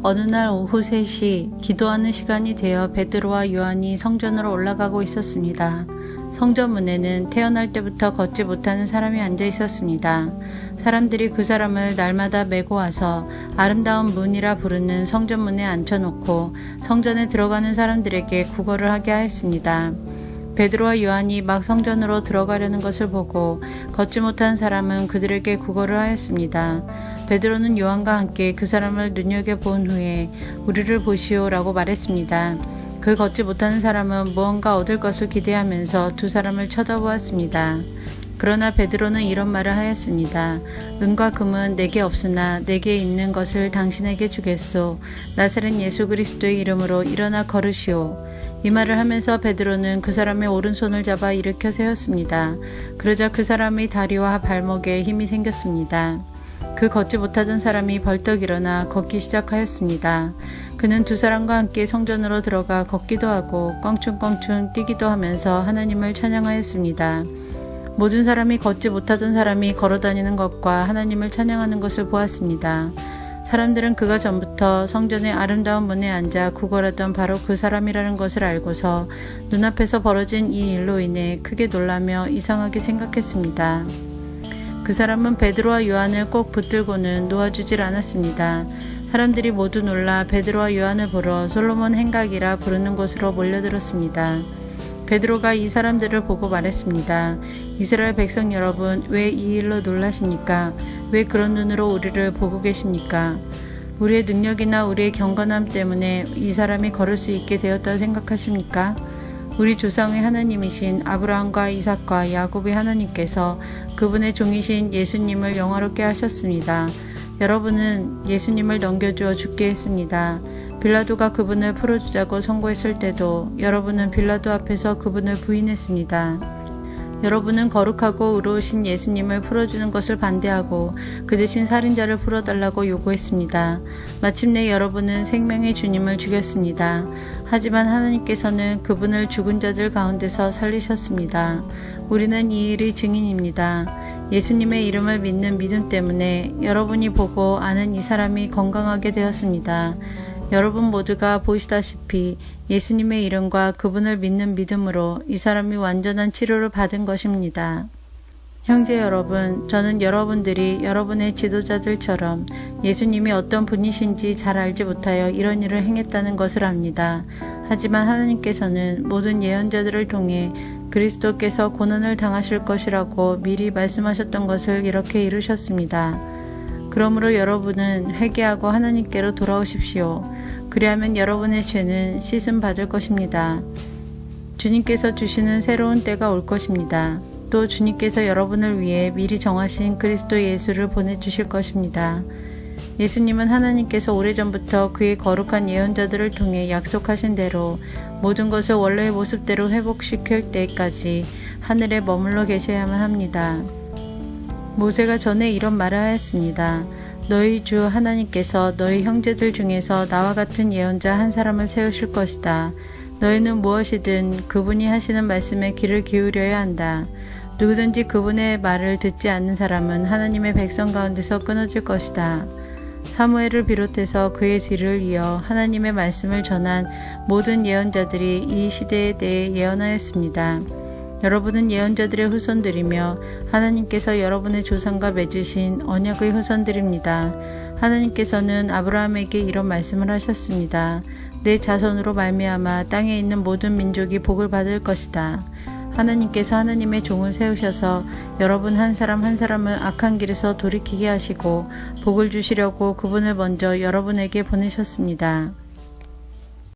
어느 날 오후 3시 기도하는 시간이 되어 베드로와 요한이 성전으로 올라가고 있었습니다. 성전 문에는 태어날 때부터 걷지 못하는 사람이 앉아 있었습니다. 사람들이 그 사람을 날마다 메고 와서 아름다운 문이라 부르는 성전 문에 앉혀놓고 성전에 들어가는 사람들에게 구걸을 하게 하였습니다. 베드로와 요한이 막 성전으로 들어가려는 것을 보고 걷지 못한 사람은 그들에게 구걸을 하였습니다. 베드로는 요한과 함께 그 사람을 눈여겨본 후에 우리를 보시오라고 말했습니다. 그 걷지 못하는 사람은 무언가 얻을 것을 기대하면서 두 사람을 쳐다보았습니다. 그러나 베드로는 이런 말을 하였습니다. 은과 금은 내게 없으나 내게 있는 것을 당신에게 주겠소. 나사렛 예수 그리스도의 이름으로 일어나 걸으시오. 이 말을 하면서 베드로는 그 사람의 오른손을 잡아 일으켜 세웠습니다. 그러자 그 사람의 다리와 발목에 힘이 생겼습니다. 그 걷지 못하던 사람이 벌떡 일어나 걷기 시작하였습니다. 그는 두 사람과 함께 성전으로 들어가 걷기도 하고 껑충껑충 뛰기도 하면서 하나님을 찬양하였습니다. 모든 사람이 걷지 못하던 사람이 걸어다니는 것과 하나님을 찬양하는 것을 보았습니다. 사람들은 그가 전부터 성전의 아름다운 문에 앉아 구걸하던 바로 그 사람이라는 것을 알고서 눈앞에서 벌어진 이 일로 인해 크게 놀라며 이상하게 생각했습니다. 그 사람은 베드로와 요한을 꼭 붙들고는 놓아주질 않았습니다. 사람들이 모두 놀라 베드로와 요한을 보러 솔로몬 행각이라 부르는 곳으로 몰려들었습니다. 베드로가 이 사람들을 보고 말했습니다. 이스라엘 백성 여러분, 왜 이 일로 놀라십니까? 왜 그런 눈으로 우리를 보고 계십니까? 우리의 능력이나 우리의 경건함 때문에 이 사람이 걸을 수 있게 되었다고 생각하십니까? 우리 조상의 하나님이신 아브라함과 이삭과 야곱의 하나님께서 그분의 종이신 예수님을 영화롭게 하셨습니다. 여러분은 예수님을 넘겨주어 죽게 했습니다. 빌라도가 그분을 풀어주자고 선고했을 때도 여러분은 빌라도 앞에서 그분을 부인했습니다. 여러분은 거룩하고 의로우신 예수님을 풀어주는 것을 반대하고 그 대신 살인자를 풀어달라고 요구했습니다. 마침내 여러분은 생명의 주님을 죽였습니다. 하지만 하나님께서는 그분을 죽은 자들 가운데서 살리셨습니다. 우리는 이 일의 증인입니다. 예수님의 이름을 믿는 믿음 때문에 여러분이 보고 아는 이 사람이 건강하게 되었습니다. 여러분 모두가 보시다시피 예수님의 이름과 그분을 믿는 믿음으로 이 사람이 완전한 치료를 받은 것입니다. 형제 여러분, 저는 여러분들이 여러분의 지도자들처럼 예수님이 어떤 분이신지 잘 알지 못하여 이런 일을 행했다는 것을 압니다. 하지만 하나님께서는 모든 예언자들을 통해 그리스도께서 고난을 당하실 것이라고 미리 말씀하셨던 것을 이렇게 이루셨습니다. 그러므로 여러분은 회개하고 하나님께로 돌아오십시오. 그리하면 여러분의 죄는 씻음 받을 것입니다. 주님께서 주시는 새로운 때가 올 것입니다. 또 주님께서 여러분을 위해 미리 정하신 그리스도 예수를 보내주실 것입니다. 예수님은 하나님께서 오래전부터 그의 거룩한 예언자들을 통해 약속하신 대로 모든 것을 원래의 모습대로 회복시킬 때까지 하늘에 머물러 계셔야만 합니다. 모세가 전에 이런 말을 하였습니다. 너희 주 하나님께서 너희 형제들 중에서 나와 같은 예언자 한 사람을 세우실 것이다. 너희는 무엇이든 그분이 하시는 말씀에 귀를 기울여야 한다. 누구든지 그분의 말을 듣지 않는 사람은 하나님의 백성 가운데서 끊어질 것이다. 사무엘을 비롯해서 그의 뒤를 이어 하나님의 말씀을 전한 모든 예언자들이 이 시대에 대해 예언하였습니다. 여러분은 예언자들의 후손들이며 하나님께서 여러분의 조상과 맺으신 언약의 후손들입니다. 하나님께서는 아브라함에게 이런 말씀을 하셨습니다. 내 자손으로 말미암아 땅에 있는 모든 민족이 복을 받을 것이다. 하나님께서 하나님의 종을 세우셔서 여러분 한 사람 한 사람을 악한 길에서 돌이키게 하시고 복을 주시려고 그분을 먼저 여러분에게 보내셨습니다.